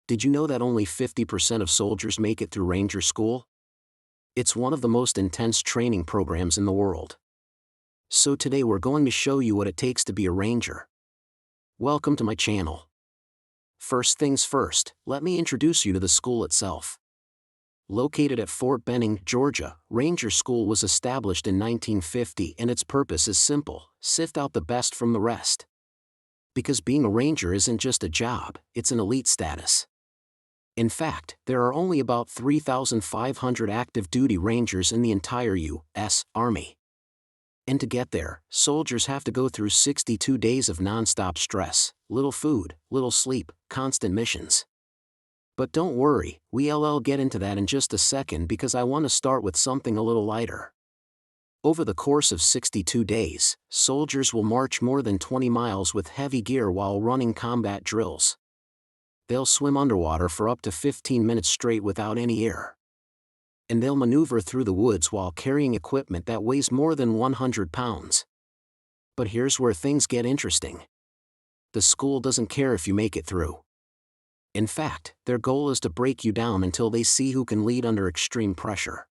Did you know that only 50% of soldiers make it through Ranger School? It's one of the most intense training programs in the world. So today we're going to show you what it takes to be a Ranger. Welcome to my channel. First things first, let me introduce you to the school itself. Located at Fort Benning, Georgia, Ranger School was established in 1950 and its purpose is simple: sift out the best from the rest. Because being a Ranger isn't just a job, it's an elite status. In fact, there are only about 3,500 active duty Rangers in the entire U.S. Army. And to get there, soldiers have to go through 62 days of nonstop stress, little food, little sleep, constant missions. But don't worry, we'll get into that in just a second because I want to start with something a little lighter. Over the course of 62 days, soldiers will march more than 20 miles with heavy gear while running combat drills. They'll swim underwater for up to 15 minutes straight without any air. And they'll maneuver through the woods while carrying equipment that weighs more than 100 pounds. But here's where things get interesting. The school doesn't care if you make it through. In fact, their goal is to break you down until they see who can lead under extreme pressure.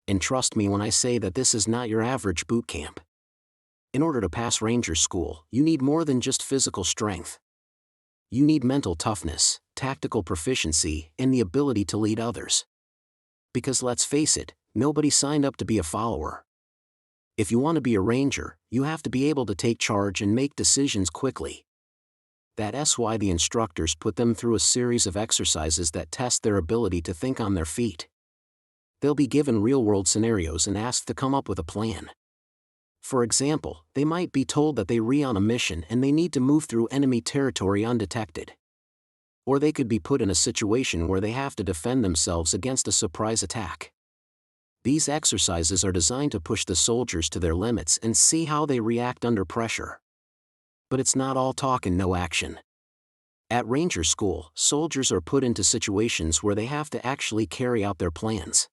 And trust me when I say that this is not your average boot camp. In order to pass Ranger School, you need more than just physical strength. You need mental toughness, tactical proficiency, and the ability to lead others. Because let's face it, nobody signed up to be a follower. If you want to be a Ranger, you have to be able to take charge and make decisions quickly. That's why the instructors put them through a series of exercises that test their ability to think on their feet. They'll be given real-world scenarios and asked to come up with a plan. For example, they might be told that they're on a mission and they need to move through enemy territory undetected. Or they could be put in a situation where they have to defend themselves against a surprise attack. These exercises are designed to push the soldiers to their limits and see how they react under pressure. But it's not all talk and no action. At Ranger School, soldiers are put into situations where they have to actually carry out their plans.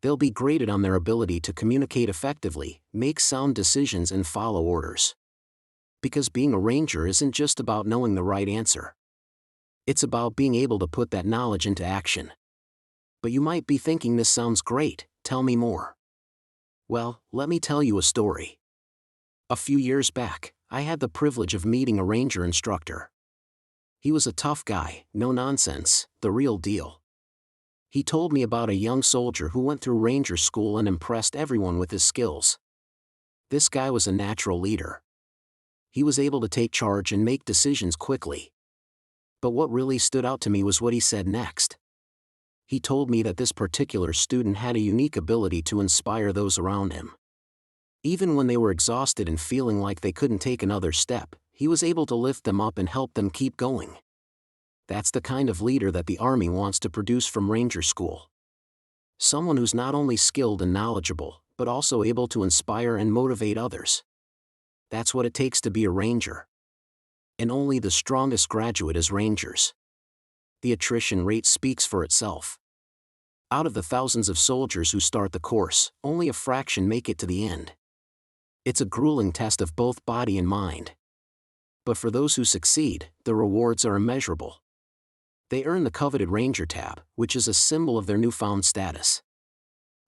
They'll be graded on their ability to communicate effectively, make sound decisions and follow orders. Because being a Ranger isn't just about knowing the right answer. It's about being able to put that knowledge into action. But you might be thinking, this sounds great, tell me more. Well, let me tell you a story. A few years back, I had the privilege of meeting a Ranger instructor. He was a tough guy, no nonsense, the real deal. He told me about a young soldier who went through Ranger School and impressed everyone with his skills. This guy was a natural leader. He was able to take charge and make decisions quickly. But what really stood out to me was what he said next. He told me that this particular student had a unique ability to inspire those around him. Even when they were exhausted and feeling like they couldn't take another step, he was able to lift them up and help them keep going. That's the kind of leader that the Army wants to produce from Ranger School. Someone who's not only skilled and knowledgeable, but also able to inspire and motivate others. That's what it takes to be a Ranger. And only the strongest graduate is Rangers. The attrition rate speaks for itself. Out of the thousands of soldiers who start the course, only a fraction make it to the end. It's a grueling test of both body and mind. But for those who succeed, the rewards are immeasurable. They earn the coveted Ranger tab, which is a symbol of their newfound status.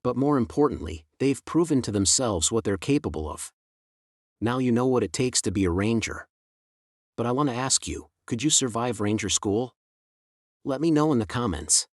But more importantly, they've proven to themselves what they're capable of. Now you know what it takes to be a Ranger. But I want to ask you, could you survive Ranger School? Let me know in the comments.